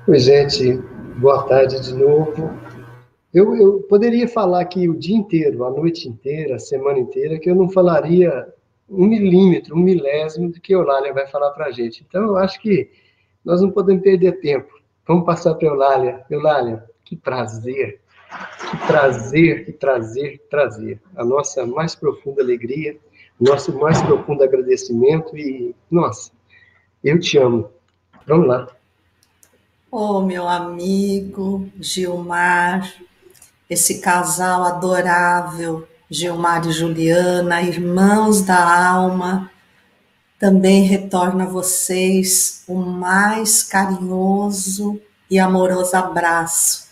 Oi, gente, boa tarde de novo. Eu poderia falar aqui o dia inteiro, a noite inteira, a semana inteira, que eu não falaria um milímetro, um milésimo do que a Eulália vai falar para a gente. Então, eu acho que nós não podemos perder tempo. Vamos passar para a Eulália. Eulália, que prazer, que prazer, que prazer, que prazer. A nossa mais profunda alegria, nosso mais profundo agradecimento e, nossa, eu te amo. Vamos lá. Oh, meu amigo Gilmar, esse casal adorável, Gilmar e Juliana, irmãos da alma, também retorno a vocês o mais carinhoso e amoroso abraço.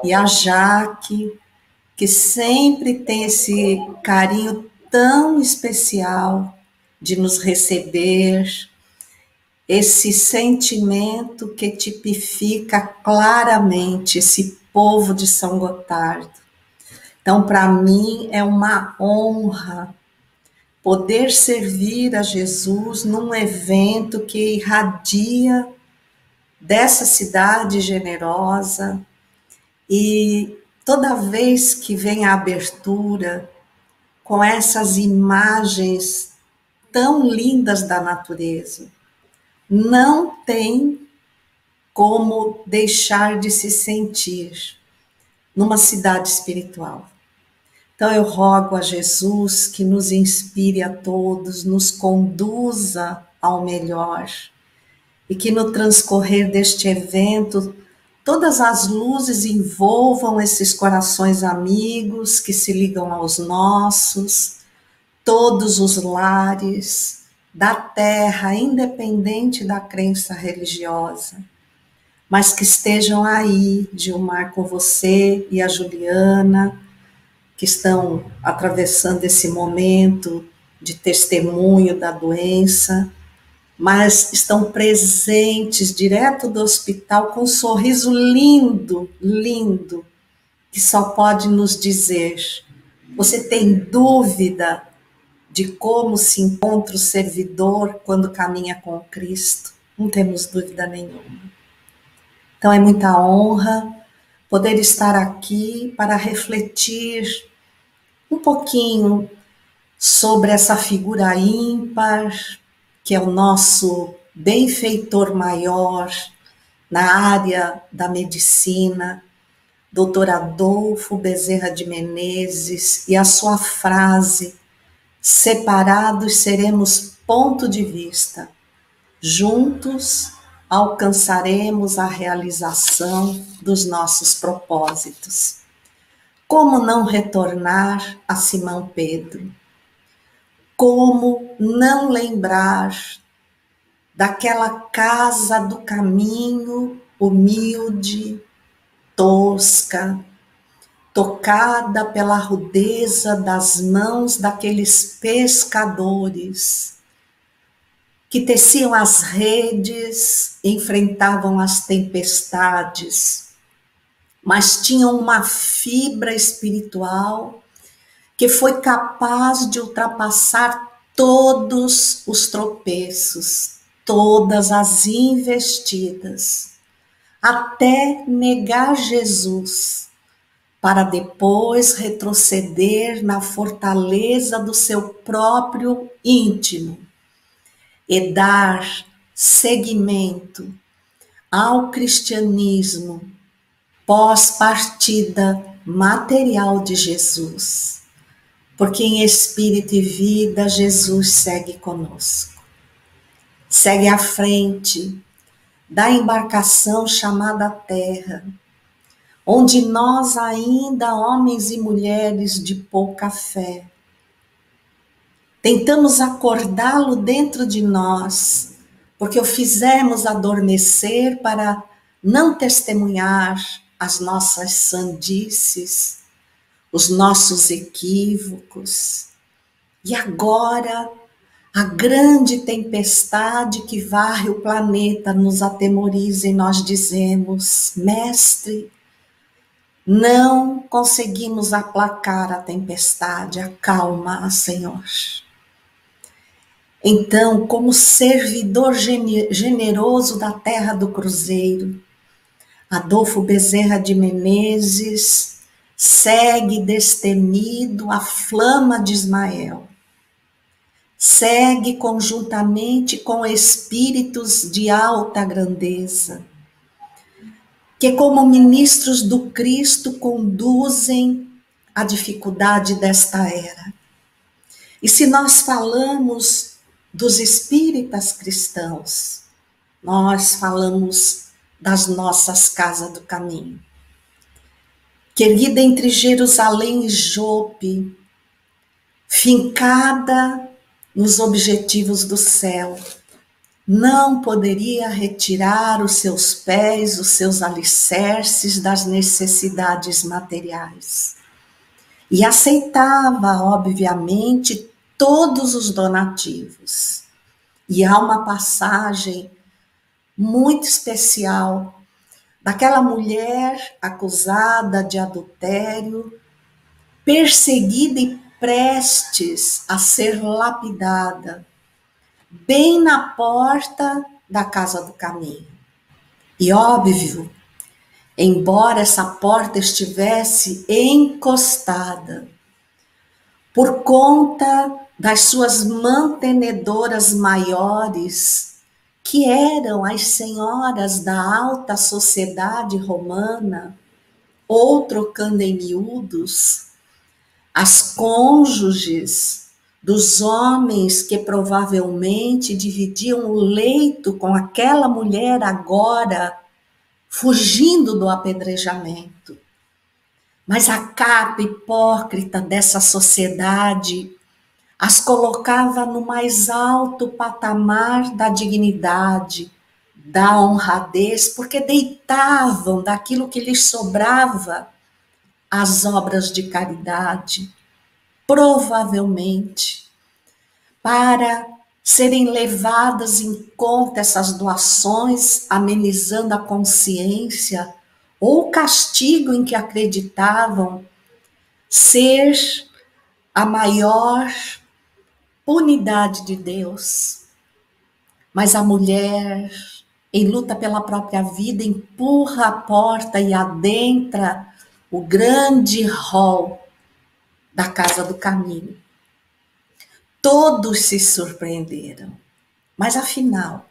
E a Jaque, que sempre tem esse carinho tão especial de nos receber, esse sentimento que tipifica claramente esse povo de São Gotardo. Então, para mim, é uma honra poder servir a Jesus num evento que irradia dessa cidade generosa, e toda vez que vem a abertura com essas imagens tão lindas da natureza, não tem como deixar de se sentir numa cidade espiritual. Então eu rogo a Jesus que nos inspire a todos, nos conduza ao melhor e que no transcorrer deste evento todas as luzes envolvam esses corações amigos que se ligam aos nossos, todos os lares da terra, independente da crença religiosa, mas que estejam aí, Gilmar, com você e a Juliana, que estão atravessando esse momento de testemunho da doença, mas estão presentes direto do hospital com um sorriso lindo, lindo, que só pode nos dizer: você tem dúvida de como se encontra o servidor quando caminha com Cristo? Não temos dúvida nenhuma. Então é muita honra poder estar aqui para refletir um pouquinho sobre essa figura ímpar, que é o nosso benfeitor maior na área da medicina, Dr. Adolfo Bezerra de Menezes, e a sua frase: separados seremos ponto de vista, juntos alcançaremos a realização dos nossos propósitos. Como não retornar a Simão Pedro? Como não lembrar daquela casa do caminho, humilde, tosca, tocada pela rudeza das mãos daqueles pescadores que teciam as redes, enfrentavam as tempestades, mas tinham uma fibra espiritual que foi capaz de ultrapassar todos os tropeços, todas as investidas, até negar Jesus, para depois retroceder na fortaleza do seu próprio íntimo e dar seguimento ao cristianismo pós-partida material de Jesus. Porque em espírito e vida, Jesus segue conosco. Segue à frente da embarcação chamada Terra, onde nós ainda, homens e mulheres de pouca fé, tentamos acordá-lo dentro de nós, porque o fizemos adormecer para não testemunhar as nossas sandices, os nossos equívocos. E agora, a grande tempestade que varre o planeta nos atemoriza e nós dizemos: Mestre, não conseguimos aplacar a tempestade, acalma, Senhor. Então, como servidor generoso da terra do Cruzeiro, Adolfo Bezerra de Menezes segue destemido a flama de Ismael. Segue conjuntamente com espíritos de alta grandeza, que como ministros do Cristo conduzem a dificuldade desta era. E se nós falamos dos espíritas cristãos, nós falamos das nossas casas do caminho. Querida entre Jerusalém e Jope, fincada nos objetivos do céu, não poderia retirar os seus pés, os seus alicerces das necessidades materiais. E aceitava, obviamente, todos os donativos. E há uma passagem muito especial daquela mulher acusada de adultério, perseguida e prestes a ser lapidada, bem na porta da casa do caminho. E óbvio, embora essa porta estivesse encostada, por conta das suas mantenedoras maiores, que eram as senhoras da alta sociedade romana, ou trocando em miúdos, as cônjuges dos homens que provavelmente dividiam o leito com aquela mulher agora fugindo do apedrejamento. Mas a capa hipócrita dessa sociedade as colocava no mais alto patamar da dignidade, da honradez, porque deitavam daquilo que lhes sobrava as obras de caridade, provavelmente, para serem levadas em conta essas doações, amenizando a consciência, ou o castigo em que acreditavam ser a maior punidade de Deus. Mas a mulher, em luta pela própria vida, empurra a porta e adentra o grande hall da casa do caminho. Todos se surpreenderam, mas afinal,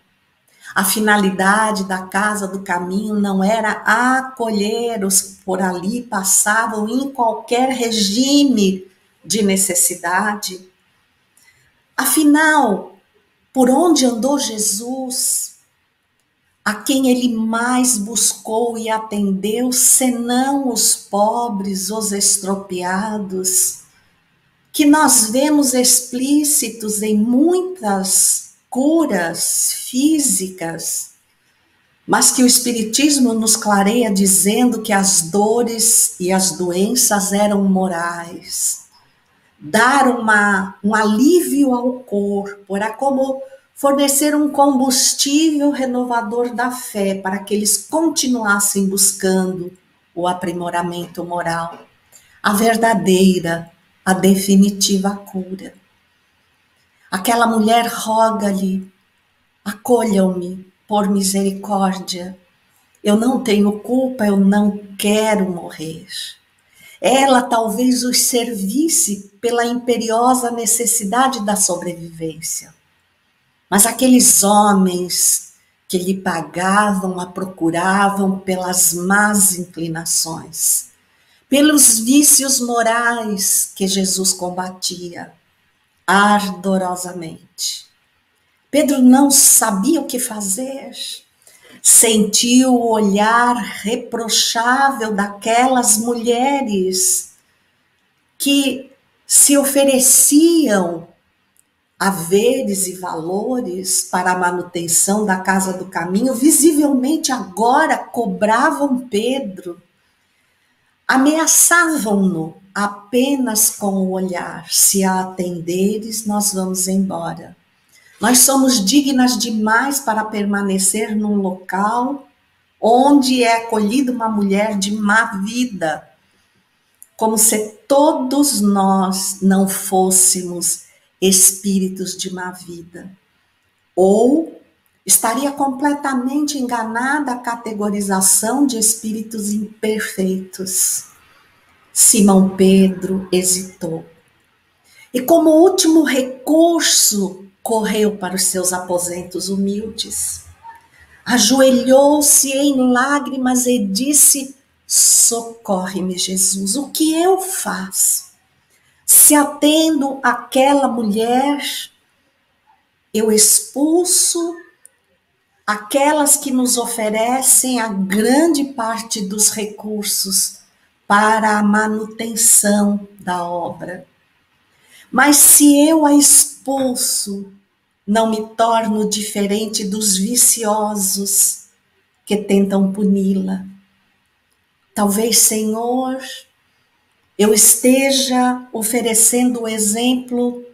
a finalidade da casa do caminho não era acolher os que por ali passavam em qualquer regime de necessidade. Afinal, por onde andou Jesus, a quem ele mais buscou e atendeu, senão os pobres, os estropiados, que nós vemos explícitos em muitas curas físicas, mas que o Espiritismo nos clareia dizendo que as dores e as doenças eram morais. Dar um alívio ao corpo era como fornecer um combustível renovador da fé para que eles continuassem buscando o aprimoramento moral, a verdadeira, a definitiva cura. Aquela mulher roga-lhe: acolham-me por misericórdia, eu não tenho culpa, eu não quero morrer. Ela talvez os servisse pela imperiosa necessidade da sobrevivência. Mas aqueles homens que lhe pagavam, a procuravam pelas más inclinações, pelos vícios morais que Jesus combatia ardorosamente. Pedro não sabia o que fazer. Sentiu o olhar reprochável daquelas mulheres que se ofereciam haveres e valores para a manutenção da casa do caminho, visivelmente agora cobravam Pedro, ameaçavam-no apenas com o olhar: se a atenderes, nós vamos embora. Nós somos dignas demais para permanecer num local onde é acolhida uma mulher de má vida, como se todos nós não fôssemos espíritos de má vida, ou estaria completamente enganada a categorização de espíritos imperfeitos. Simão Pedro hesitou. E como último recurso, correu para os seus aposentos humildes. Ajoelhou-se em lágrimas e disse: socorre-me, Jesus, o que eu faço? Se atendo àquela mulher, eu expulso aquelas que nos oferecem a grande parte dos recursos para a manutenção da obra. Mas se eu a expulso, não me torno diferente dos viciosos que tentam puni-la. Talvez, Senhor, eu esteja oferecendo o exemplo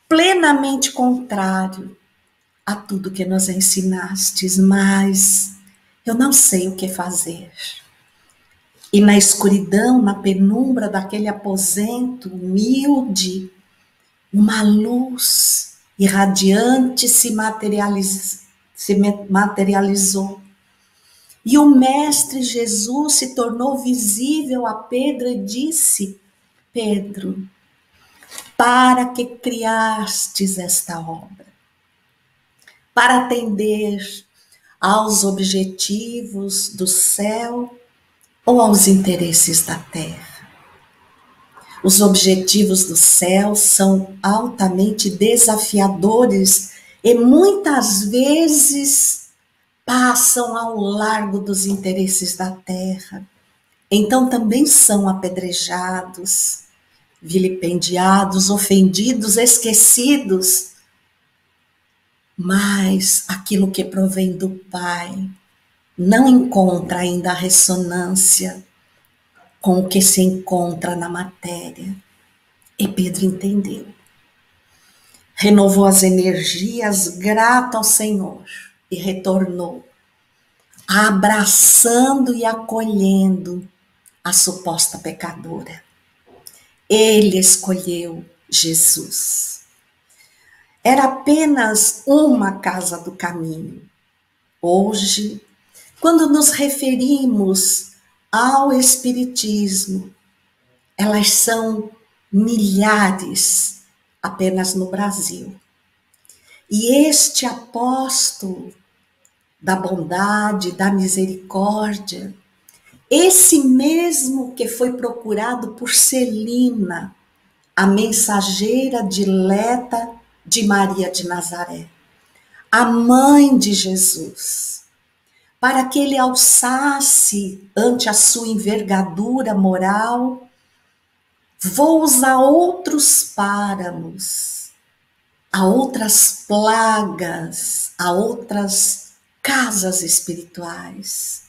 plenamente contrário a tudo que nos ensinastes, mas eu não sei o que fazer. E na escuridão, na penumbra daquele aposento humilde, uma luz irradiante se materializou. E o Mestre Jesus se tornou visível a Pedro e disse: Pedro, para que criastes esta obra? Para atender aos objetivos do céu ou aos interesses da terra? Os objetivos do céu são altamente desafiadores e muitas vezes passam ao largo dos interesses da terra. Então também são apedrejados, vilipendiados, ofendidos, esquecidos. Mas aquilo que provém do Pai não encontra ainda a ressonância com o que se encontra na matéria. E Pedro entendeu. Renovou as energias, grato ao Senhor, e retornou, abraçando e acolhendo a suposta pecadora. Ele escolheu Jesus. Era apenas uma casa do caminho. Hoje, quando nos referimos ao Espiritismo, elas são milhares apenas no Brasil. E este apóstolo da bondade, da misericórdia, esse mesmo que foi procurado por Celina, a mensageira dileta de Maria de Nazaré, a mãe de Jesus, para que ele alçasse ante a sua envergadura moral voos a outros páramos, a outras plagas, a outras casas espirituais,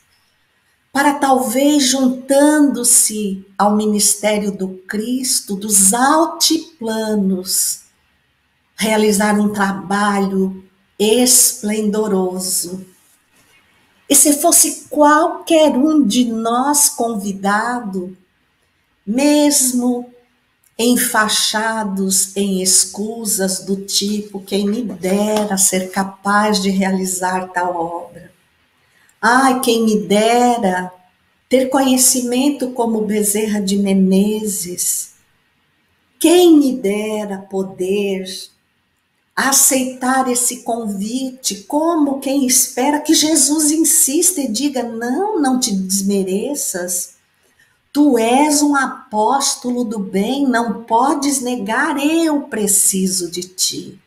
para talvez juntando-se ao ministério do Cristo, dos altiplanos, realizar um trabalho esplendoroso. E se fosse qualquer um de nós convidado, mesmo enfaixados em escusas do tipo, quem me dera ser capaz de realizar tal obra. Ai, quem me dera ter conhecimento como Bezerra de Menezes. Quem me dera poder aceitar esse convite como quem espera que Jesus insista e diga: não, não te desmereças. Tu és um apóstolo do bem, não podes negar, eu preciso de ti.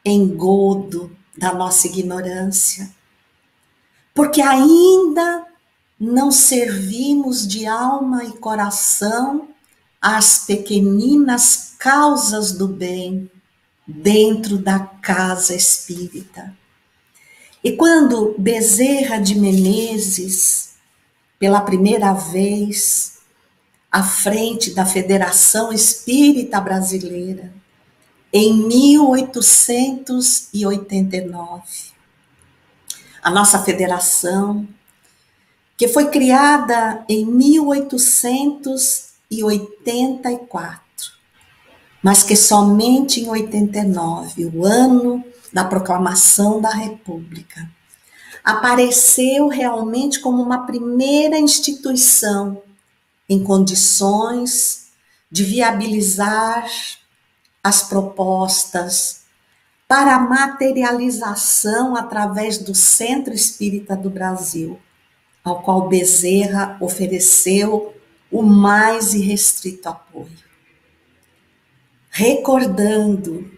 Engodo da nossa ignorância. Porque ainda não servimos de alma e coração às pequeninas causas do bem dentro da casa espírita. E quando Bezerra de Menezes, pela primeira vez, à frente da Federação Espírita Brasileira, em 1889, a nossa federação, que foi criada em 1884, mas que somente em 89, o ano da proclamação da República, apareceu realmente como uma primeira instituição em condições de viabilizar as propostas para a materialização através do Centro Espírita do Brasil, ao qual Bezerra ofereceu o mais irrestrito apoio. Recordando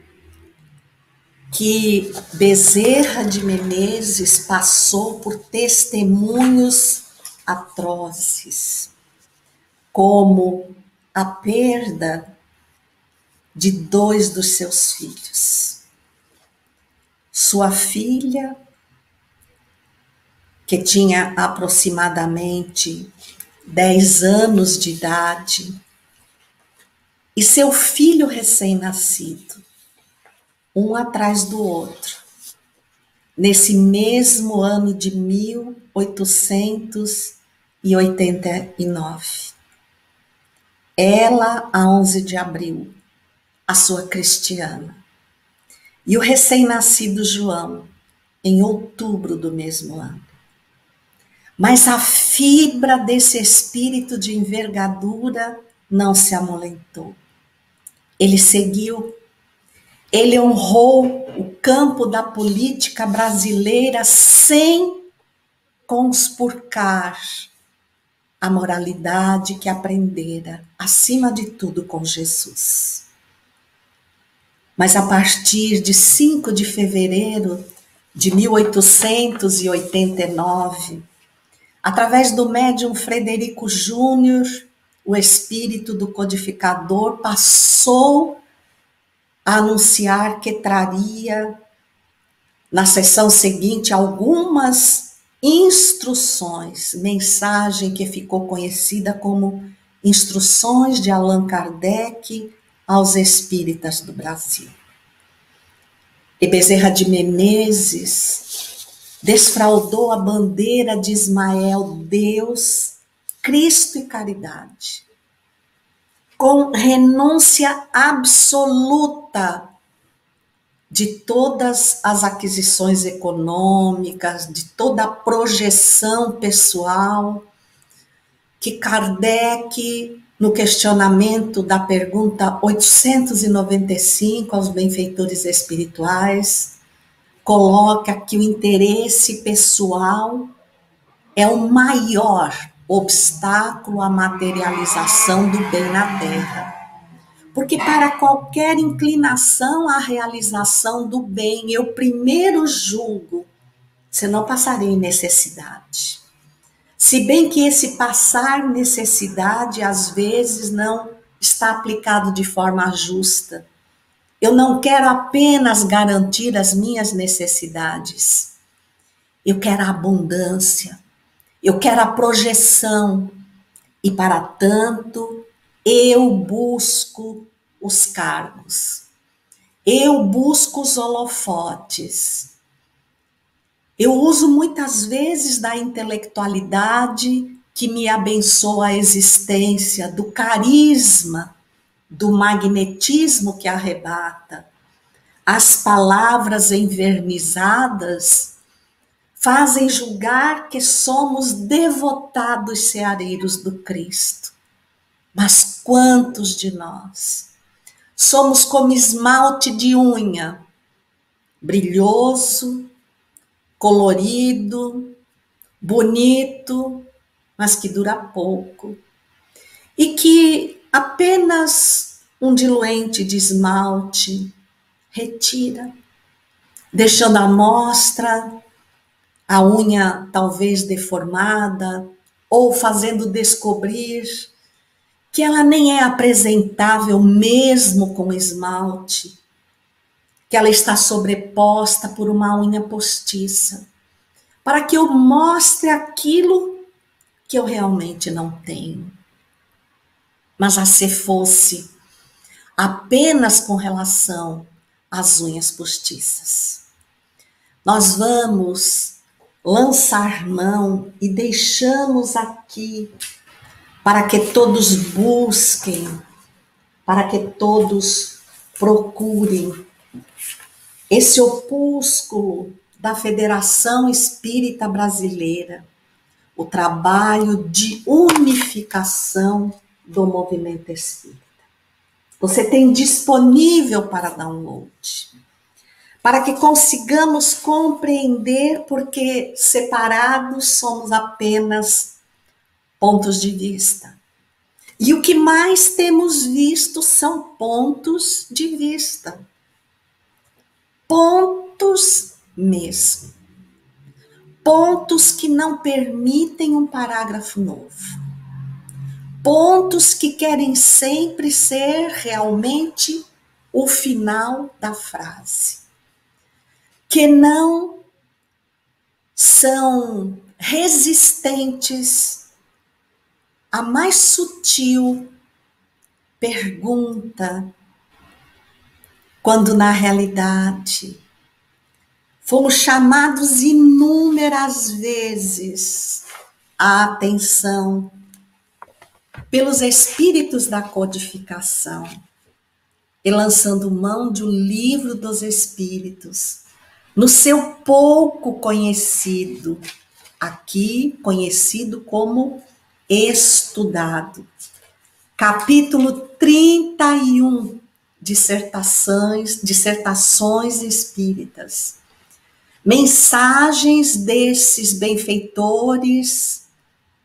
que Bezerra de Menezes passou por testemunhos atrozes, como a perda de 2 dos seus filhos. Sua filha, que tinha aproximadamente 10 anos de idade, e seu filho recém-nascido, um atrás do outro, nesse mesmo ano de 1889. Ela, a 11 de abril, a sua Cristiana, e o recém-nascido João, em outubro do mesmo ano. Mas a fibra desse espírito de envergadura não se amolentou. Ele seguiu. Ele honrou o campo da política brasileira sem conspurcar a moralidade que aprendera, acima de tudo, com Jesus. Mas a partir de 5 de fevereiro de 1889, através do médium Frederico Júnior, o espírito do codificador passou a anunciar que traria, na sessão seguinte, algumas instruções, mensagem que ficou conhecida como Instruções de Allan Kardec aos Espíritas do Brasil. E Bezerra de Menezes desfraldou a bandeira de Ismael, Deus, Cristo e caridade, com renúncia absoluta de todas as aquisições econômicas, de toda a projeção pessoal, que Kardec, no questionamento da pergunta 895 aos benfeitores espirituais, coloca que o interesse pessoal é o maior obstáculo à materialização do bem na Terra. Porque para qualquer inclinação à realização do bem, eu primeiro julgo, senão passarei necessidade. Se bem que esse passar necessidade, às vezes, não está aplicado de forma justa. Eu não quero apenas garantir as minhas necessidades. Eu quero a abundância. Eu quero a projeção. E, para tanto, eu busco os cargos. Eu busco os holofotes. Eu uso muitas vezes da intelectualidade que me abençoa a existência, do carisma, do magnetismo que arrebata. As palavras envernizadas fazem julgar que somos devotados ceareiros do Cristo. Mas quantos de nós somos como esmalte de unha, brilhoso, colorido, bonito, mas que dura pouco, e que apenas um diluente de esmalte retira, deixando à mostra a unha talvez deformada, ou fazendo descobrir que ela nem é apresentável mesmo com esmalte, que ela está sobreposta por uma unha postiça, para que eu mostre aquilo que eu realmente não tenho. Mas se fosse apenas com relação às unhas postiças. Nós vamos lançar mão e deixamos aqui para que todos busquem, para que todos procurem esse opúsculo da Federação Espírita Brasileira, o trabalho de unificação do movimento espírita. Você tem disponível para download, para que consigamos compreender, porque separados somos apenas pontos de vista. E o que mais temos visto são pontos de vista. Pontos mesmo. Pontos que não permitem um parágrafo novo. Pontos que querem sempre ser realmente o final da frase. Que não são resistentes à mais sutil pergunta, quando na realidade fomos chamados inúmeras vezes à atenção pelos espíritos da codificação e lançando mão de um livro dos espíritos, no seu pouco conhecido, aqui conhecido como estudado, capítulo 31, dissertações espíritas, mensagens desses benfeitores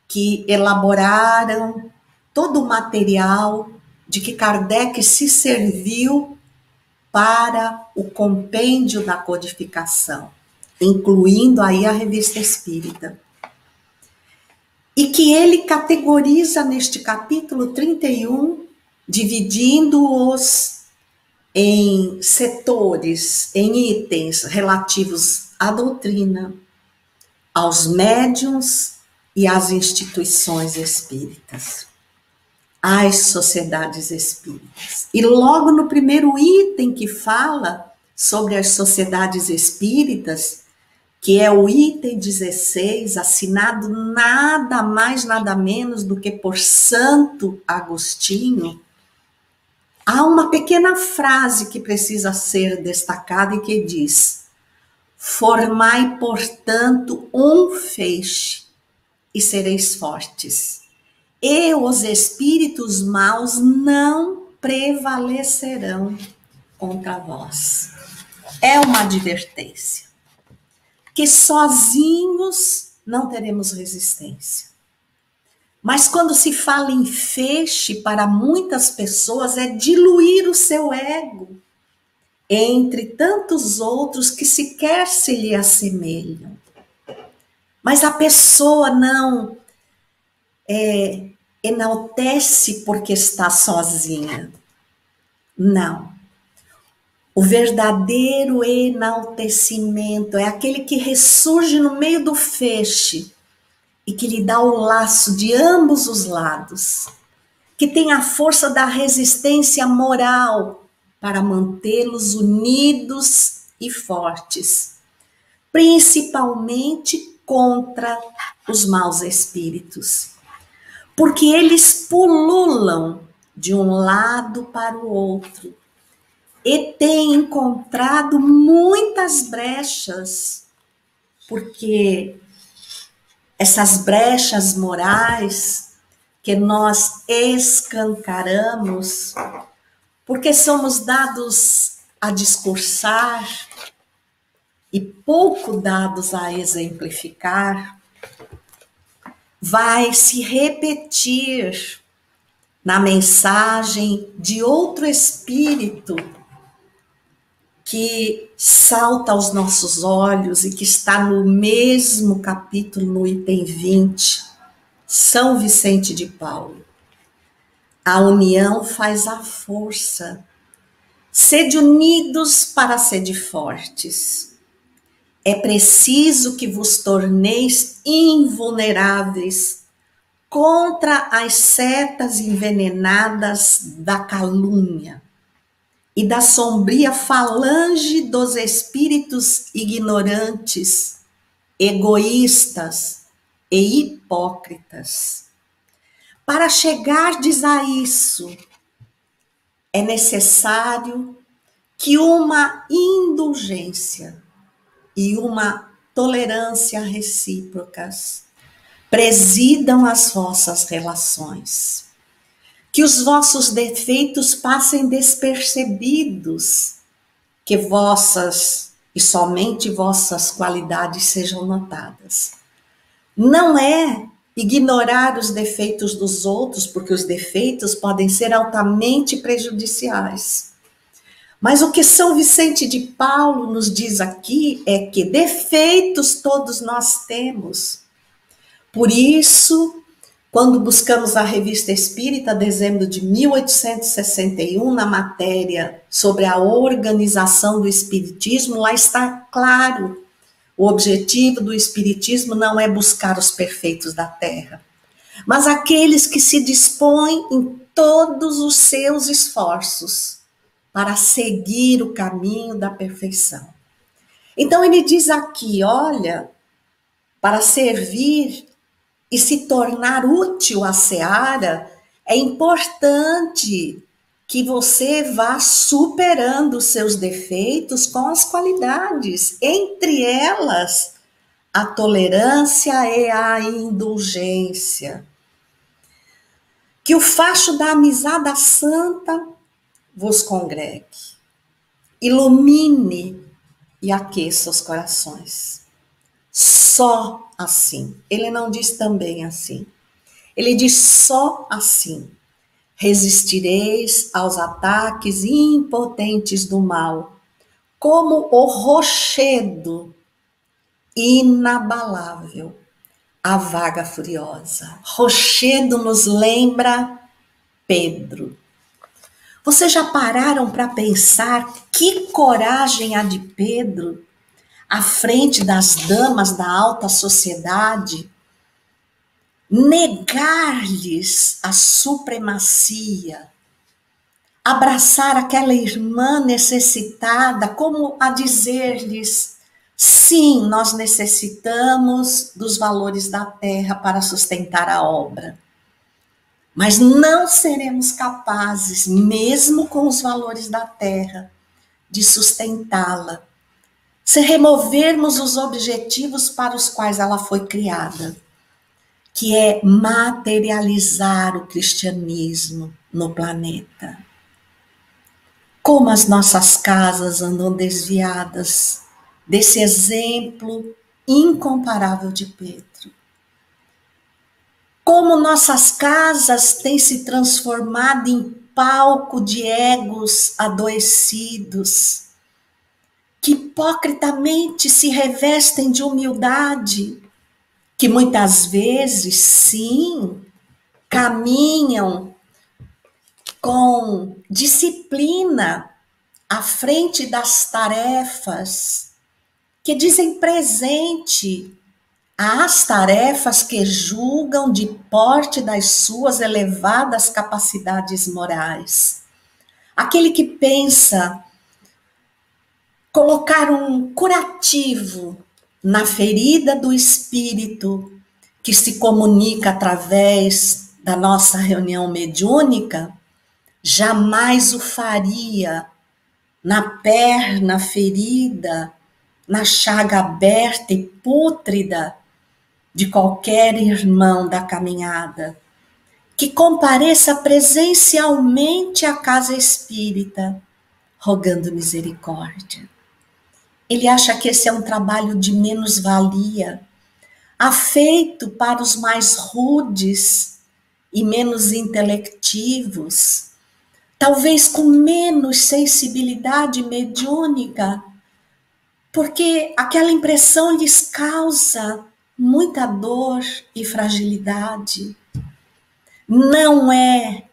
que elaboraram todo o material de que Kardec se serviu para o compêndio da codificação, incluindo aí a Revista Espírita. E que ele categoriza neste capítulo 31, dividindo-os em setores, em itens relativos à doutrina, aos médiuns e às instituições espíritas, às sociedades espíritas. E logo no primeiro item que fala sobre as sociedades espíritas, que é o item 16, assinado nada mais, nada menos do que por Santo Agostinho, há uma pequena frase que precisa ser destacada e que diz: formai, portanto, um feixe e sereis fortes, e os espíritos maus não prevalecerão contra vós. É uma advertência. Que sozinhos não teremos resistência. Mas quando se fala em feixe, para muitas pessoas é diluir o seu ego entre tantos outros que sequer se lhe assemelham. Mas a pessoa não enaltece porque está sozinha. Não. O verdadeiro enaltecimento é aquele que ressurge no meio do feixe e que lhe dá o laço de ambos os lados, que tem a força da resistência moral para mantê-los unidos e fortes, principalmente contra os maus espíritos, porque eles pululam de um lado para o outro, e tem encontrado muitas brechas, porque essas brechas morais que nós escancaramos, porque somos dados a discursar e pouco dados a exemplificar, vai se repetir na mensagem de outro espírito que salta aos nossos olhos e que está no mesmo capítulo, no item 20, São Vicente de Paulo. A união faz a força. Sede unidos para sede fortes. É preciso que vos torneis invulneráveis contra as setas envenenadas da calúnia e da sombria falange dos espíritos ignorantes, egoístas e hipócritas. Para chegardes a isso, é necessário que uma indulgência e uma tolerância recíprocas presidam as vossas relações. Que os vossos defeitos passem despercebidos, que vossas e somente vossas qualidades sejam notadas. Não é ignorar os defeitos dos outros, porque os defeitos podem ser altamente prejudiciais. Mas o que São Vicente de Paulo nos diz aqui é que defeitos todos nós temos. Por isso, quando buscamos a Revista Espírita, dezembro de 1861, na matéria sobre a organização do Espiritismo, lá está claro: o objetivo do Espiritismo não é buscar os perfeitos da Terra, mas aqueles que se dispõem em todos os seus esforços para seguir o caminho da perfeição. Então ele diz aqui, olha, para servir e se tornar útil à seara, é importante que você vá superando os seus defeitos com as qualidades, entre elas a tolerância e a indulgência. Que o facho da amizade santa vos congregue, ilumine e aqueça os corações. Só assim. Ele não diz também assim. Ele diz só assim. Resistireis aos ataques impotentes do mal, como o rochedo inabalável, a vaga furiosa. Rochedo nos lembra Pedro. Vocês já pararam para pensar que coragem a de Pedro à frente das damas da alta sociedade, negar-lhes a supremacia, abraçar aquela irmã necessitada, como a dizer-lhes: sim, nós necessitamos dos valores da terra para sustentar a obra, mas não seremos capazes, mesmo com os valores da terra, de sustentá-la, se removermos os objetivos para os quais ela foi criada, que é materializar o cristianismo no planeta. Como as nossas casas andam desviadas desse exemplo incomparável de Pedro. Como nossas casas têm se transformado em palco de egos adoecidos, que hipocritamente se revestem de humildade, que muitas vezes, sim, caminham com disciplina à frente das tarefas, que dizem presente às tarefas que julgam de porte das suas elevadas capacidades morais. Aquele que pensa colocar um curativo na ferida do espírito que se comunica através da nossa reunião mediúnica, jamais o faria na perna ferida, na chaga aberta e pútrida de qualquer irmão da caminhada, que compareça presencialmente à casa espírita, rogando misericórdia. Ele acha que esse é um trabalho de menos-valia, afeito para os mais rudes e menos intelectivos, talvez com menos sensibilidade mediúnica, porque aquela impressão lhes causa muita dor e fragilidade. Não é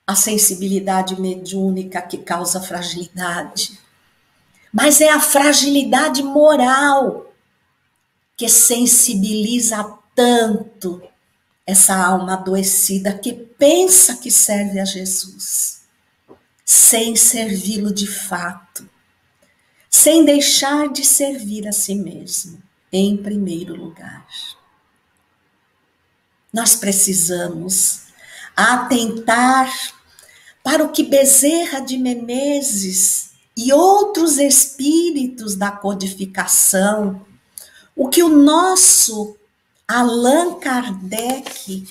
a sensibilidade mediúnica que causa fragilidade, mas é a fragilidade moral que sensibiliza tanto essa alma adoecida que pensa que serve a Jesus, sem servi-lo de fato, sem deixar de servir a si mesmo, em primeiro lugar. Nós precisamos atentar para o que Bezerra de Menezes e outros espíritos da codificação, o que o nosso Allan Kardec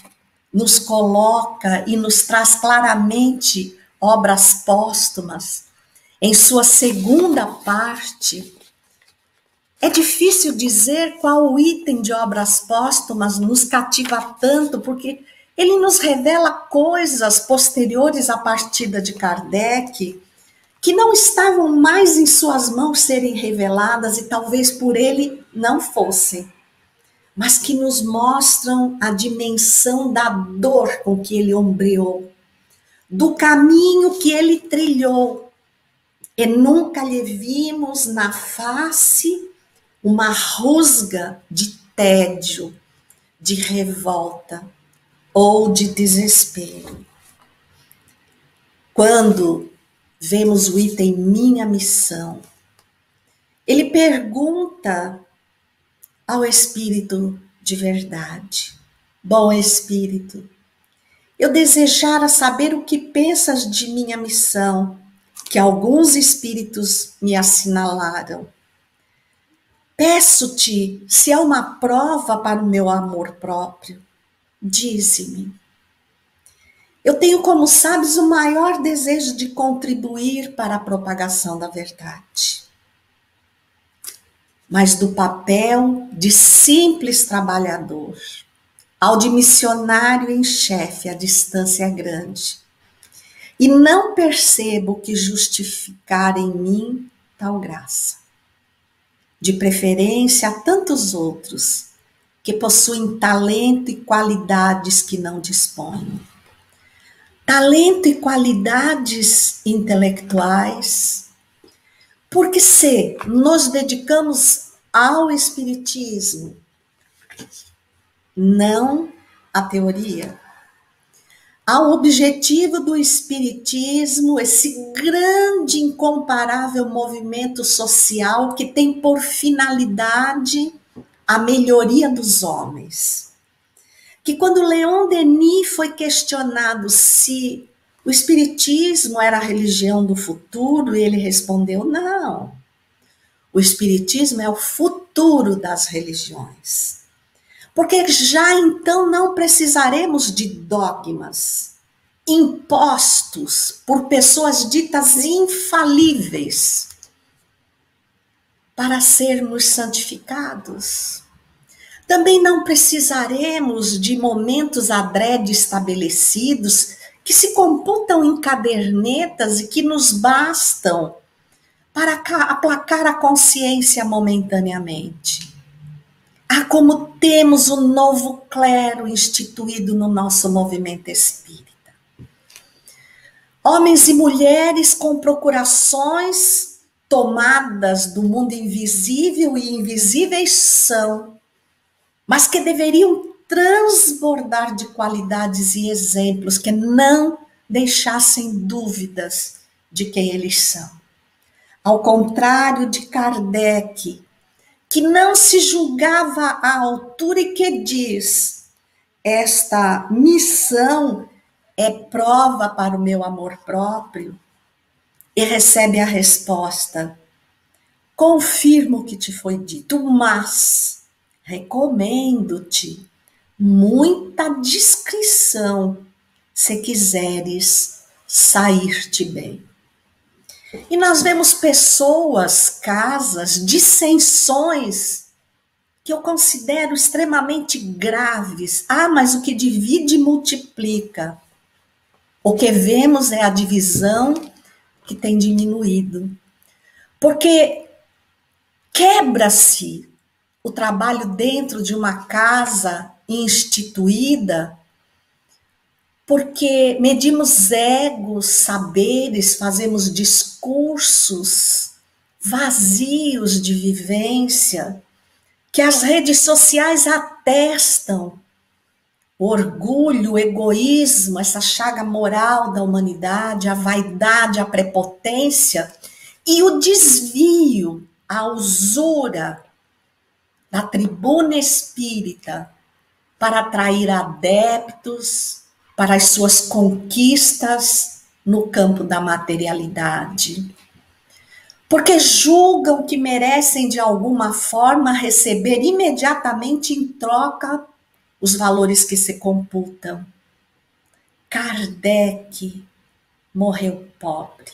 nos coloca e nos traz claramente obras póstumas, em sua segunda parte, é difícil dizer qual item de obras póstumas nos cativa tanto, porque ele nos revela coisas posteriores à partida de Kardec, que não estavam mais em suas mãos serem reveladas e talvez por ele não fossem, mas que nos mostram a dimensão da dor com que ele ombreou, do caminho que ele trilhou, e nunca lhe vimos na face uma rusga de tédio, de revolta ou de desespero. Quando vemos o item Minha Missão, ele pergunta ao Espírito de verdade: Bom Espírito, eu desejara saber o que pensas de minha missão, que alguns espíritos me assinalaram. Peço-te se há uma prova para o meu amor próprio. Dize-me. Eu tenho, como sabes, o maior desejo de contribuir para a propagação da verdade. Mas do papel de simples trabalhador ao de missionário em chefe, a distância é grande. E não percebo que justificar em mim tal graça. De preferência a tantos outros que possuem talento e qualidades que não disponho. Talento e qualidades intelectuais, porque se nos dedicamos ao Espiritismo, não à teoria, ao objetivo do Espiritismo, esse grande, incomparável movimento social que tem por finalidade a melhoria dos homens. Que quando Leon Denis foi questionado se o Espiritismo era a religião do futuro, ele respondeu: não, o Espiritismo é o futuro das religiões. Porque já então não precisaremos de dogmas impostos por pessoas ditas infalíveis para sermos santificados. Também não precisaremos de momentos adrede estabelecidos que se computam em cadernetas e que nos bastam para aplacar a consciência momentaneamente. Ah, como temos o novo clero instituído no nosso movimento espírita. Homens e mulheres com procurações tomadas do mundo invisível e invisíveis são, mas que deveriam transbordar de qualidades e exemplos que não deixassem dúvidas de quem eles são. Ao contrário de Kardec, que não se julgava à altura e que diz: esta missão é prova para o meu amor próprio, e recebe a resposta: confirmo o que te foi dito, mas recomendo-te muita discrição se quiseres sair-te bem. E nós vemos pessoas, casas, dissensões que eu considero extremamente graves. Ah, mas o que divide multiplica. O que vemos é a divisão que tem diminuído. Porque quebra-se o trabalho dentro de uma casa instituída, porque medimos egos, saberes, fazemos discursos vazios de vivência, que as redes sociais atestam. O orgulho, o egoísmo, essa chaga moral da humanidade, a vaidade, a prepotência e o desvio, a usura da tribuna espírita para atrair adeptos para as suas conquistas no campo da materialidade. porque julgam que merecem de alguma forma receber imediatamente em troca os valores que se computam. Kardec morreu pobre.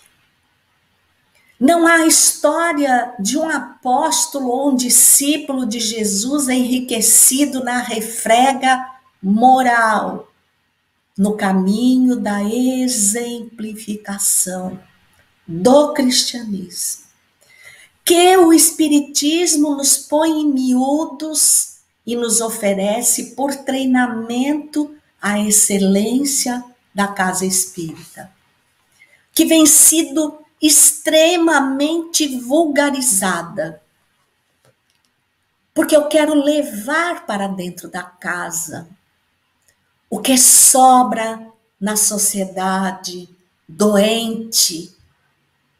Não há história de um apóstolo ou um discípulo de Jesus enriquecido na refrega moral, no caminho da exemplificação do cristianismo, que o Espiritismo nos põe em miúdos e nos oferece por treinamento à excelência da casa espírita, que vem sido extremamente vulgarizada, porque eu quero levar para dentro da casa o que sobra na sociedade doente,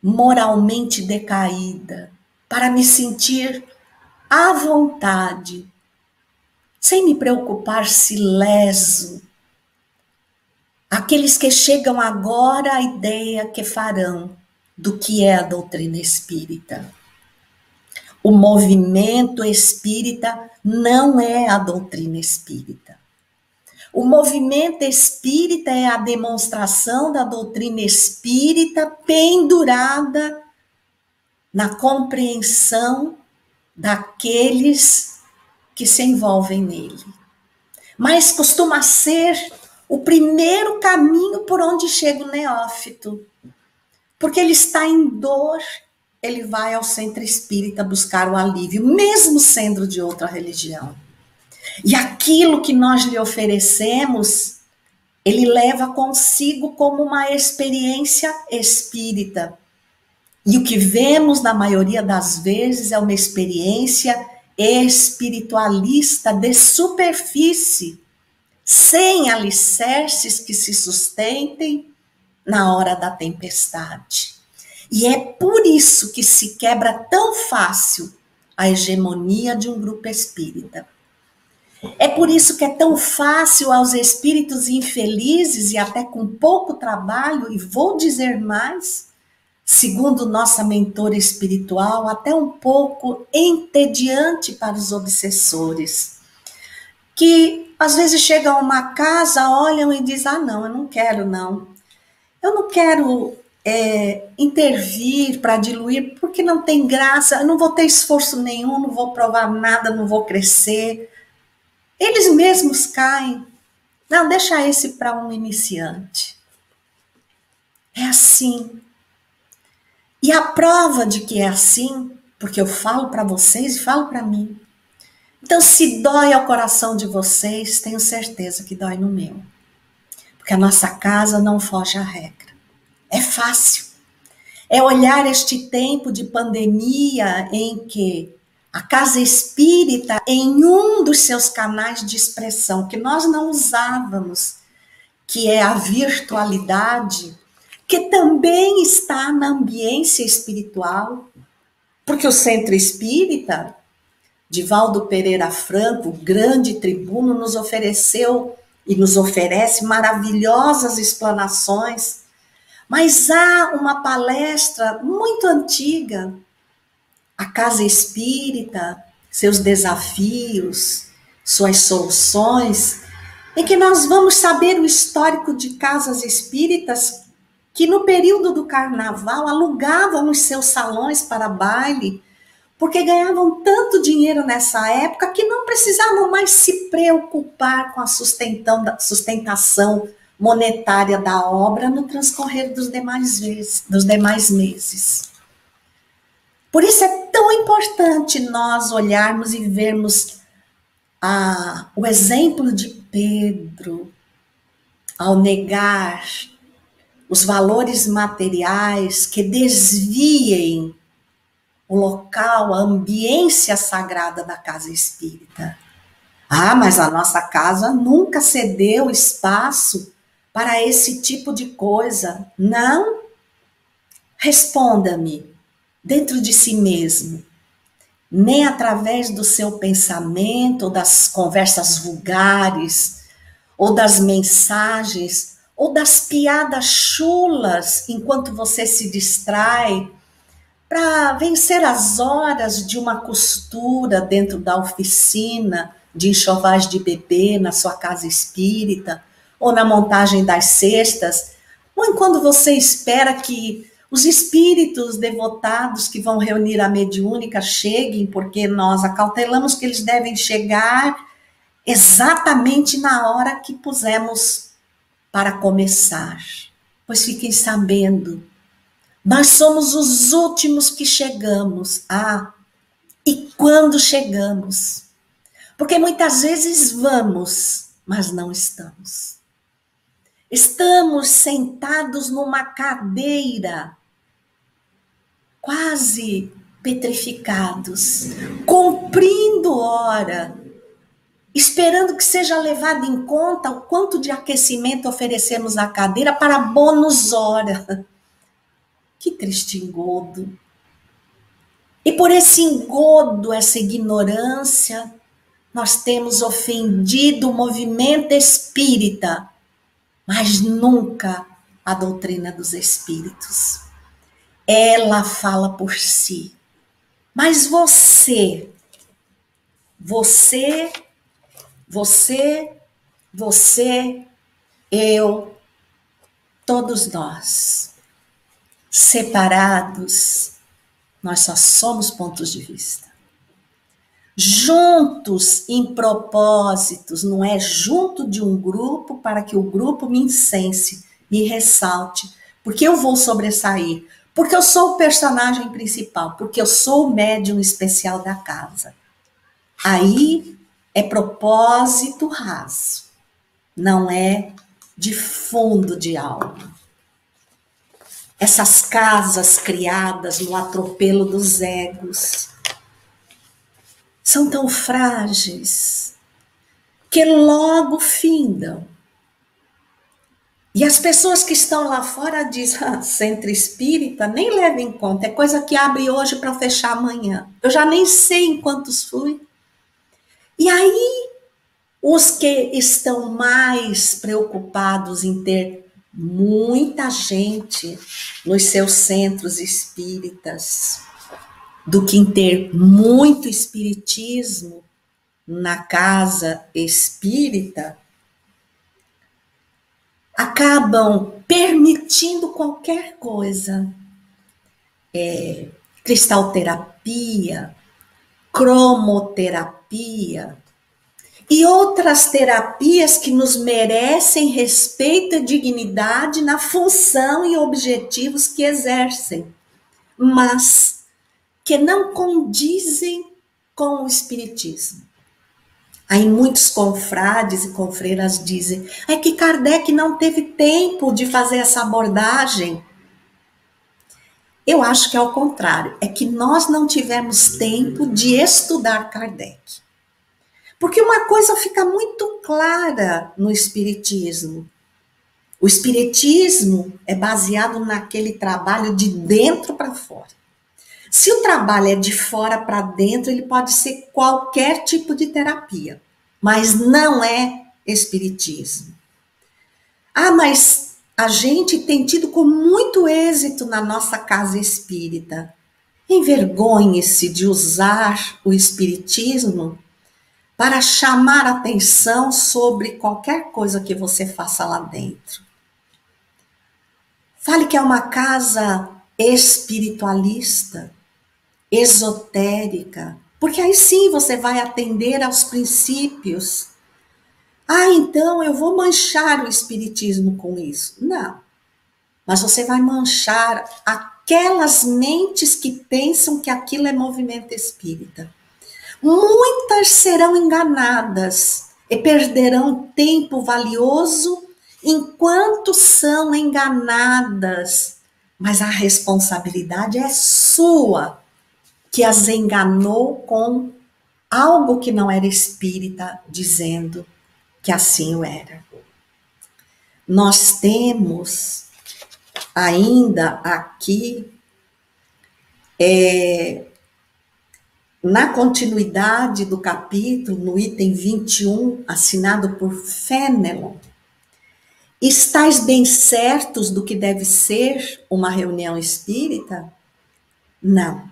moralmente decaída, para me sentir à vontade, sem me preocupar se leso aqueles que chegam agora à ideia que farão do que é a doutrina espírita. O movimento espírita não é a doutrina espírita. O movimento espírita é a demonstração da doutrina espírita pendurada na compreensão daqueles que se envolvem nele. Mas costuma ser o primeiro caminho por onde chega o neófito. Porque ele está em dor, ele vai ao centro espírita buscar o alívio, mesmo sendo de outra religião. E aquilo que nós lhe oferecemos, ele leva consigo como uma experiência espírita. E o que vemos na maioria das vezes é uma experiência espiritualista de superfície, sem alicerces que se sustentem na hora da tempestade. E é por isso que se quebra tão fácil a hegemonia de um grupo espírita. É por isso que é tão fácil aos espíritos infelizes e até com pouco trabalho, e vou dizer mais, segundo nossa mentora espiritual, até um pouco entediante para os obsessores, que às vezes chegam a uma casa, olham e dizem, não, eu não quero não. Eu não quero intervir para diluir, porque não tem graça, eu não vou ter esforço nenhum, não vou provar nada, não vou crescer. Eles mesmos caem. Não, deixa esse para um iniciante. É assim. E a prova de que é assim, porque eu falo para vocês e falo para mim. Então, se dói ao coração de vocês, tenho certeza que dói no meu. Porque a nossa casa não foge à regra. É fácil. É olhar este tempo de pandemia em que a casa espírita, em um dos seus canais de expressão, que nós não usávamos, que é a virtualidade, que também está na ambiência espiritual, porque o Centro Espírita, Divaldo Pereira Franco, o grande tribuno, nos ofereceu e nos oferece maravilhosas explanações. Mas há uma palestra muito antiga, a Casa Espírita, seus desafios, suas soluções, em que nós vamos saber o histórico de casas espíritas que no período do carnaval alugavam os seus salões para baile, porque ganhavam tanto dinheiro nessa época que não precisavam mais se preocupar com a sustentação monetária da obra no transcorrer dos demais meses. Por isso é tão importante nós olharmos e vermos o exemplo de Pedro ao negar os valores materiais que desviem o local, a ambiência sagrada da casa espírita. Mas a nossa casa nunca cedeu espaço para esse tipo de coisa. Não? Responda-me, dentro de si mesmo. Nem através do seu pensamento, ou das conversas vulgares, ou das mensagens, ou das piadas chulas, enquanto você se distrai, para vencer as horas de uma costura dentro da oficina de enxovais de bebê na sua casa espírita, ou na montagem das cestas, ou enquanto você espera que os espíritos devotados que vão reunir a mediúnica cheguem, porque nós acautelamos que eles devem chegar exatamente na hora que pusemos para começar. Pois fiquem sabendo, nós somos os últimos que chegamos. E quando chegamos? Porque muitas vezes vamos, mas não estamos. Estamos sentados numa cadeira, quase petrificados, cumprindo hora, esperando que seja levado em conta o quanto de aquecimento oferecemos à cadeira para bônus hora. Que triste engodo. E por esse engodo, essa ignorância, nós temos ofendido o movimento espírita, mas nunca a doutrina dos espíritos. Ela fala por si. Mas você, eu, todos nós, separados, nós só somos pontos de vista. Juntos em propósitos, não é junto de um grupo para que o grupo me incense, me ressalte, porque eu vou sobressair, porque eu sou o personagem principal, porque eu sou o médium especial da casa. Aí é propósito raso, não é de fundo de alma. Essas casas criadas no atropelo dos egos são tão frágeis que logo findam. E as pessoas que estão lá fora dizem, centro espírita, nem leva em conta, é coisa que abre hoje para fechar amanhã. Eu já nem sei em quantos fui. E aí, os que estão mais preocupados em ter muita gente nos seus centros espíritas, do que em ter muito espiritismo na casa espírita, acabam permitindo qualquer coisa. Cristalterapia, cromoterapia e outras terapias que nos merecem respeito e dignidade na função e objetivos que exercem, mas que não condizem com o espiritismo. Aí muitos confrades e confreiras dizem, é que Kardec não teve tempo de fazer essa abordagem. Eu acho que é o contrário, é que nós não tivemos tempo de estudar Kardec. Porque uma coisa fica muito clara no espiritismo. O espiritismo é baseado naquele trabalho de dentro para fora. Se o trabalho é de fora para dentro, ele pode ser qualquer tipo de terapia, mas não é espiritismo. Mas a gente tem tido com muito êxito na nossa casa espírita. Envergonhe-se de usar o espiritismo para chamar atenção sobre qualquer coisa que você faça lá dentro. Fale que é uma casa espiritualista, esotérica, porque aí sim você vai atender aos princípios. Então eu vou manchar o espiritismo com isso. Não, mas você vai manchar aquelas mentes que pensam que aquilo é movimento espírita. Muitas serão enganadas e perderão tempo valioso enquanto são enganadas, mas a responsabilidade é sua, que as enganou com algo que não era espírita, dizendo que assim o era. Nós temos ainda aqui, na continuidade do capítulo, no item 21, assinado por Fénelon, estáis bem certos do que deve ser uma reunião espírita? Não.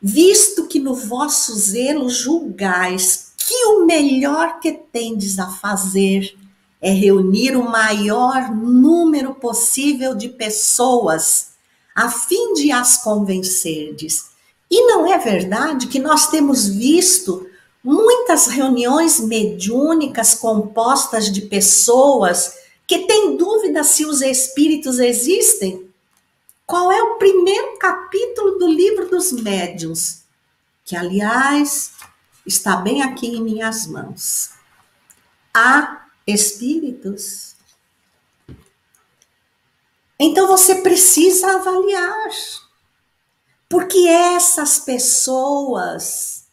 Visto que no vosso zelo julgais que o melhor que tendes a fazer é reunir o maior número possível de pessoas, a fim de as convencerdes. E não é verdade que nós temos visto muitas reuniões mediúnicas compostas de pessoas que têm dúvida se os espíritos existem? Qual é o primeiro capítulo do livro dos médiuns? Que, aliás, está bem aqui em minhas mãos. Há espíritos? Então você precisa avaliar. Porque essas pessoas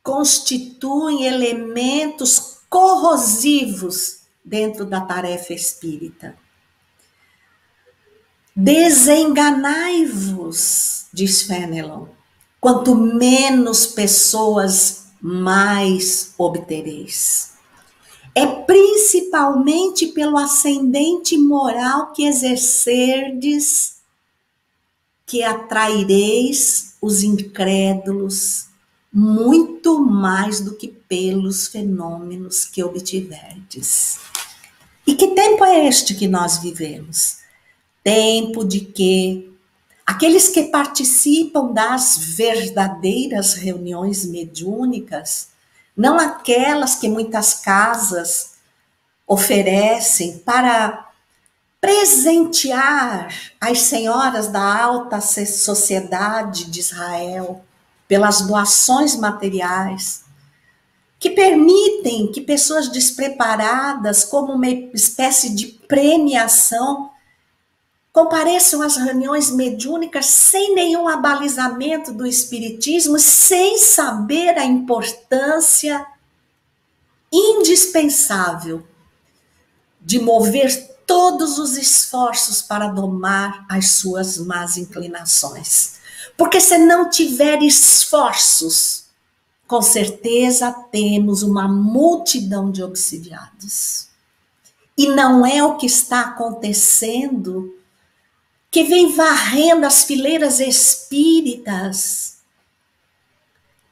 constituem elementos corrosivos dentro da tarefa espírita. Desenganai-vos, diz Fenelon. Quanto menos pessoas, mais obtereis. É principalmente pelo ascendente moral que exercerdes que atraireis os incrédulos muito mais do que pelos fenômenos que obtiverdes. E que tempo é este que nós vivemos? Tempo de que aqueles que participam das verdadeiras reuniões mediúnicas, não aquelas que muitas casas oferecem para presentear as senhoras da alta sociedade de Israel pelas doações materiais, que permitem que pessoas despreparadas, como uma espécie de premiação, compareçam às reuniões mediúnicas sem nenhum abalizamento do espiritismo, sem saber a importância indispensável de mover todos os esforços para domar as suas más inclinações. Porque se não tiver esforços, com certeza temos uma multidão de obsidiados. E não é o que está acontecendo que vem varrendo as fileiras espíritas,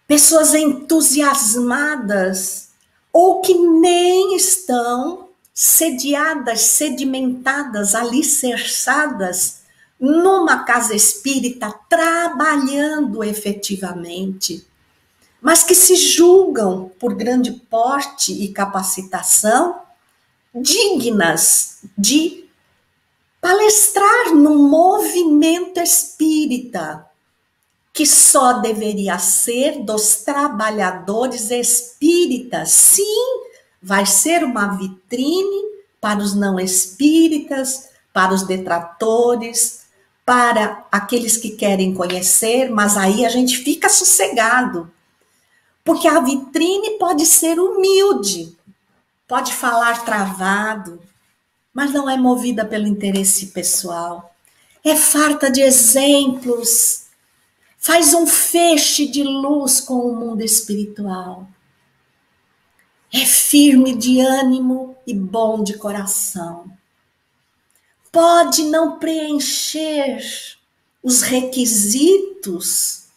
pessoas entusiasmadas, ou que nem estão sediadas, sedimentadas, alicerçadas numa casa espírita, trabalhando efetivamente, mas que se julgam por grande porte e capacitação, dignas de palestrar no movimento espírita, que só deveria ser dos trabalhadores espíritas. Sim, vai ser uma vitrine para os não espíritas, para os detratores, para aqueles que querem conhecer, mas aí a gente fica sossegado, porque a vitrine pode ser humilde, pode falar travado, mas não é movida pelo interesse pessoal. É farta de exemplos, faz um feixe de luz com o mundo espiritual. É firme de ânimo e bom de coração. Pode não preencher os requisitos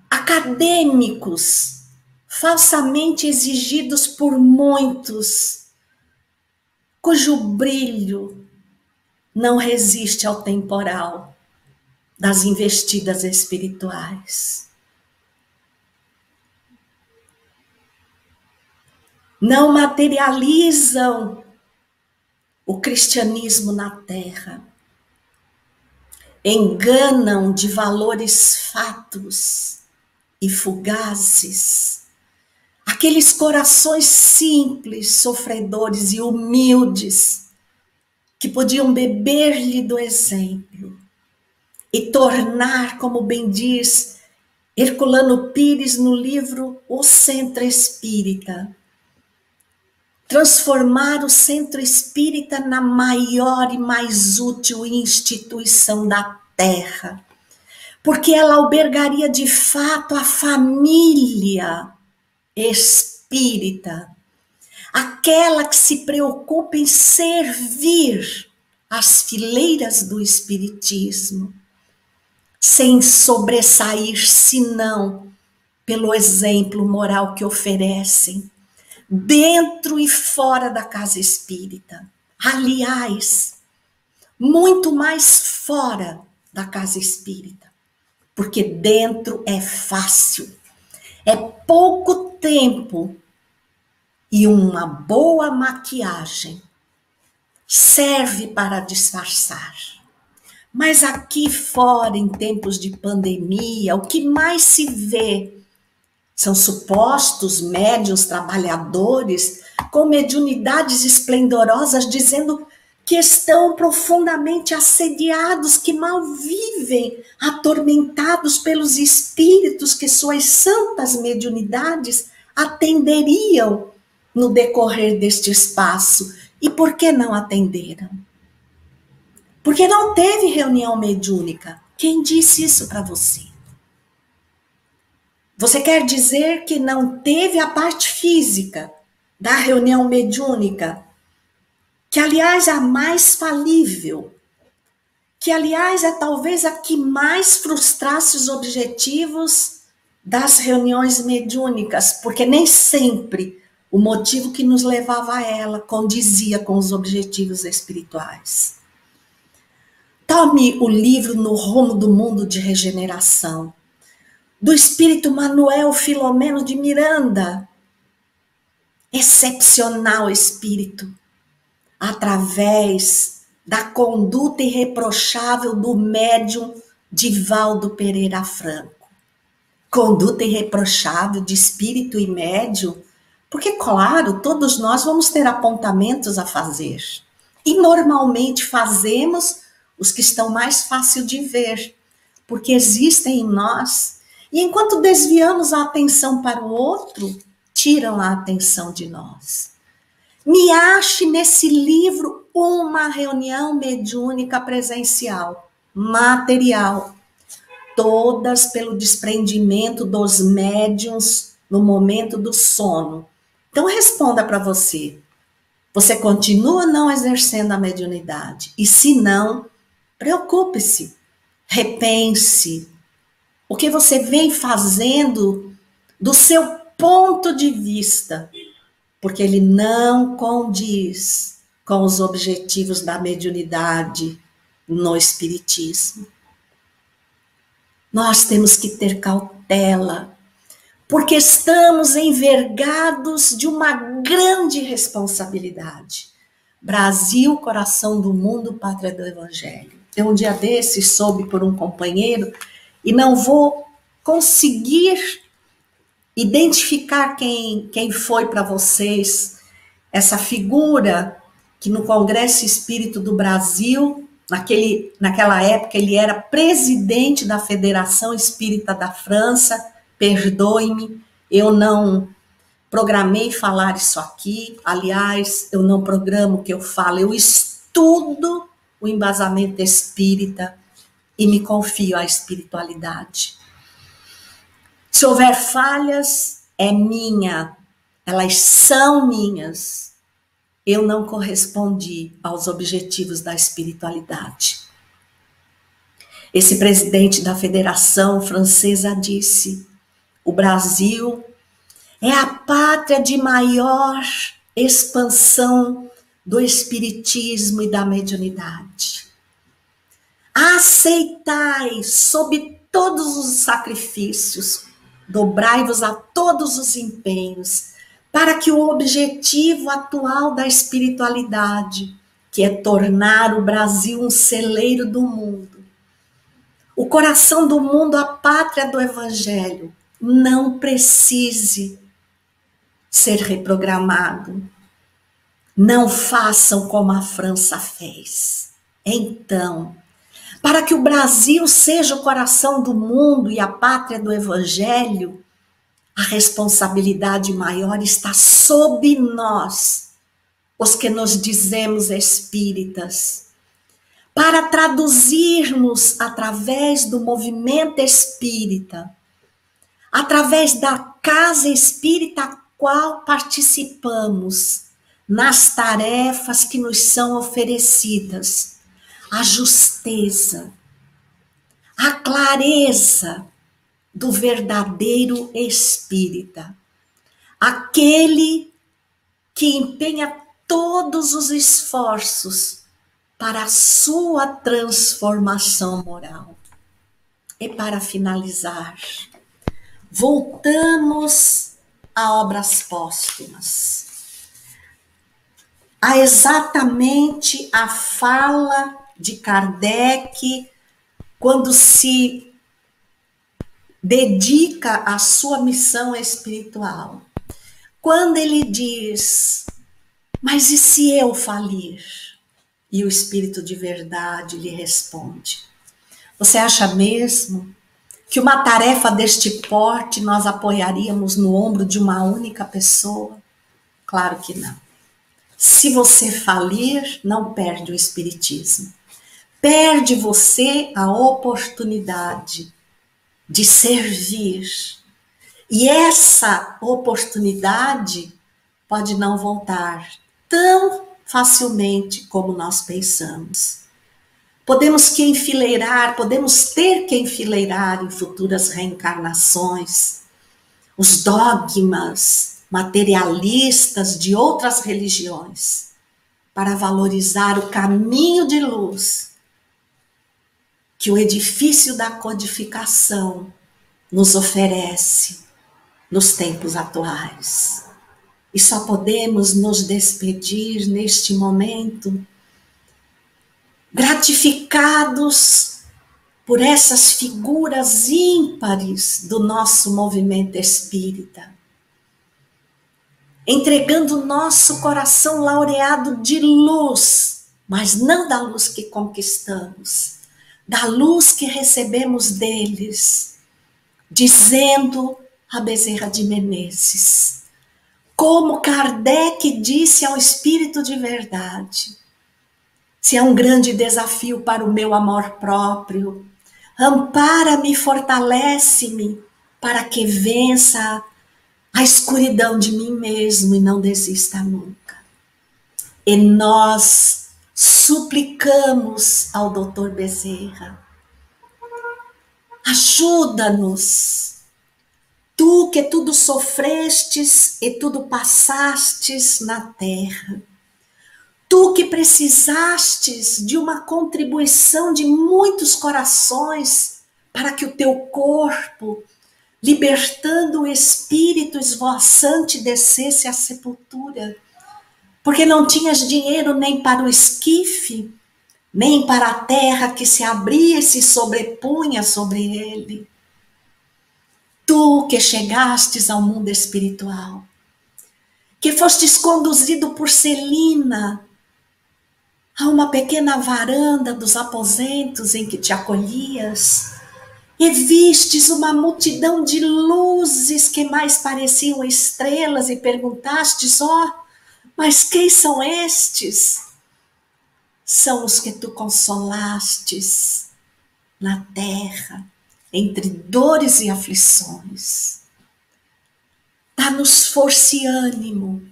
acadêmicos falsamente exigidos por muitos, cujo brilho não resiste ao temporal das investidas espirituais. Não materializam o cristianismo na terra. Enganam de valores fatos e fugazes aqueles corações simples, sofredores e humildes que podiam beber-lhe do exemplo e tornar, como bem diz Herculano Pires no livro O Centro Espírita, transformar o Centro Espírita na maior e mais útil instituição da Terra, porque ela albergaria de fato a família espírita, aquela que se preocupa em servir as fileiras do espiritismo, sem sobressair, senão pelo exemplo moral que oferecem, dentro e fora da casa espírita. Aliás, muito mais fora da casa espírita, porque dentro é fácil, é pouco tempo e uma boa maquiagem serve para disfarçar. Mas aqui fora, em tempos de pandemia, o que mais se vê são supostos médiuns trabalhadores com mediunidades esplendorosas dizendo que estão profundamente assediados, que mal vivem, atormentados pelos espíritos que suas santas mediunidades atenderiam no decorrer deste espaço. E por que não atenderam? Porque não teve reunião mediúnica. Quem disse isso para você? Você quer dizer que não teve a parte física da reunião mediúnica, que aliás é a mais falível, que aliás é talvez a que mais frustrasse os objetivos das reuniões mediúnicas, porque nem sempre o motivo que nos levava a ela condizia com os objetivos espirituais. Tome o livro No Rumo do Mundo de Regeneração, do espírito Manuel Filomeno de Miranda. Excepcional espírito, através da conduta irreprochável do médium Divaldo Pereira Franco. Conduta irreprochável de espírito e médium, porque, claro, todos nós vamos ter apontamentos a fazer. E normalmente fazemos os que estão mais fácil de ver, porque existem em nós. E enquanto desviamos a atenção para o outro, tiram a atenção de nós. Me ache nesse livro uma reunião mediúnica presencial, material, todas pelo desprendimento dos médiuns no momento do sono. Então responda para você. Você continua não exercendo a mediunidade? E se não, preocupe-se, repense o que você vem fazendo do seu ponto de vista, porque ele não condiz com os objetivos da mediunidade no espiritismo. Nós temos que ter cautela, porque estamos envergados de uma grande responsabilidade. Brasil, coração do mundo, pátria do evangelho. Eu um dia desses soube por um companheiro e não vou conseguir identificar quem foi para vocês essa figura que no Congresso Espírita do Brasil, naquela época ele era presidente da Federação Espírita da França. Perdoe-me, eu não programei falar isso aqui, aliás, eu não programo o que eu falo, eu estudo o embasamento espírita e me confio à espiritualidade. Se houver falhas, é minha, elas são minhas. Eu não correspondi aos objetivos da espiritualidade. Esse presidente da Federação Francesa disse: o Brasil é a pátria de maior expansão do espiritismo e da mediunidade. Aceitai sob todos os sacrifícios, dobrai-vos a todos os empenhos, para que o objetivo atual da espiritualidade, que é tornar o Brasil um celeiro do mundo, o coração do mundo, a pátria do evangelho, não precise ser reprogramado. Não façam como a França fez. Então, para que o Brasil seja o coração do mundo e a pátria do evangelho, a responsabilidade maior está sob nós, os que nos dizemos espíritas, para traduzirmos através do movimento espírita, através da casa espírita a qual participamos, nas tarefas que nos são oferecidas, a justeza, a clareza do verdadeiro espírita, aquele que empenha todos os esforços para a sua transformação moral. E para finalizar, voltamos a obras póstumas. Há exatamente a fala de Kardec quando se dedica à sua missão espiritual. Quando ele diz, mas e se eu falir? E o Espírito de verdade lhe responde, você acha mesmo que uma tarefa deste porte nós apoiaríamos no ombro de uma única pessoa? Claro que não. Se você falir, não perde o espiritismo. Perde você a oportunidade de servir. E essa oportunidade pode não voltar tão facilmente como nós pensamos. Podemos ter que enfileirar em futuras reencarnações os dogmas materialistas de outras religiões para valorizar o caminho de luz que o edifício da codificação nos oferece nos tempos atuais. E só podemos nos despedir neste momento gratificados por essas figuras ímpares do nosso movimento espírita, entregando nosso coração laureado de luz, mas não da luz que conquistamos, da luz que recebemos deles, dizendo a Bezerra de Menezes, como Kardec disse ao Espírito de verdade, se é um grande desafio para o meu amor próprio, ampara-me, fortalece-me, para que vença a escuridão de mim mesmo e não desista nunca. E nós suplicamos ao Dr. Bezerra, ajuda-nos, tu que tudo sofrestes e tudo passastes na terra, tu que precisastes de uma contribuição de muitos corações para que o teu corpo, libertando o espírito esvoaçante, descesse à sepultura, porque não tinhas dinheiro nem para o esquife, nem para a terra que se abria e se sobrepunha sobre ele. Tu que chegastes ao mundo espiritual, que fostes conduzido por Celina a uma pequena varanda dos aposentos em que te acolhias, e vistes uma multidão de luzes que mais pareciam estrelas e perguntastes, mas quem são estes? São os que tu consolastes na terra, entre dores e aflições. Dá-nos força e ânimo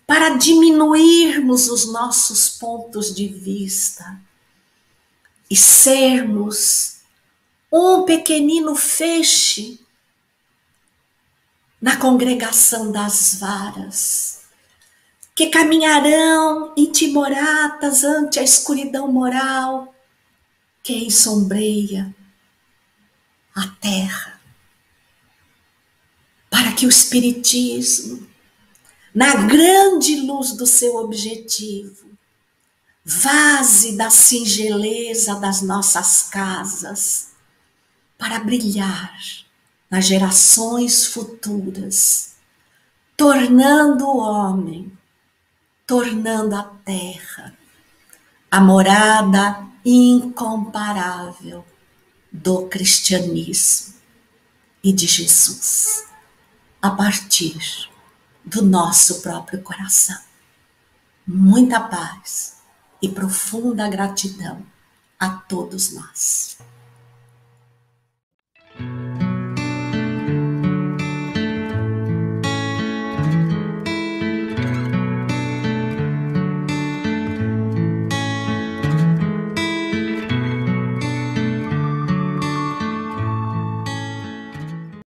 para diminuirmos os nossos pontos de vista e sermos um pequenino feixe na congregação das varas, que caminharão intimoratas ante a escuridão moral que ensombreia a terra, para que o Espiritismo, na grande luz do seu objetivo, vaze da singeleza das nossas casas para brilhar nas gerações futuras, tornando o homem, tornando a terra a morada incomparável do cristianismo e de Jesus, a partir do nosso próprio coração. Muita paz e profunda gratidão a todos nós.